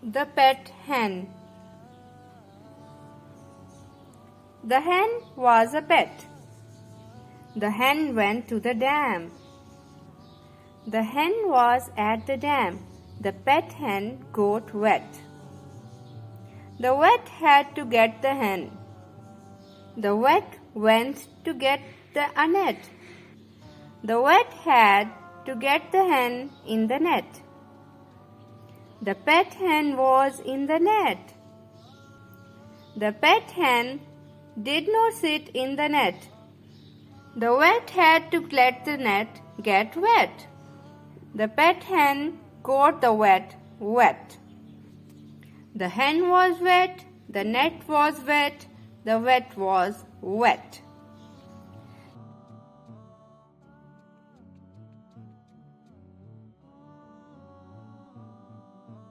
The pet hen. The hen was a pet. The hen went to the dam. The hen was at the dam. The pet hen got wet. The wet had to get the hen. The wet went to get the net. The wet had to get the hen in the net. The pet hen was in the net. The pet hen did not sit in the net. The wet had to let the net get wet. The pet hen got the wet wet. The hen was wet. The net was wet. The wet was wet.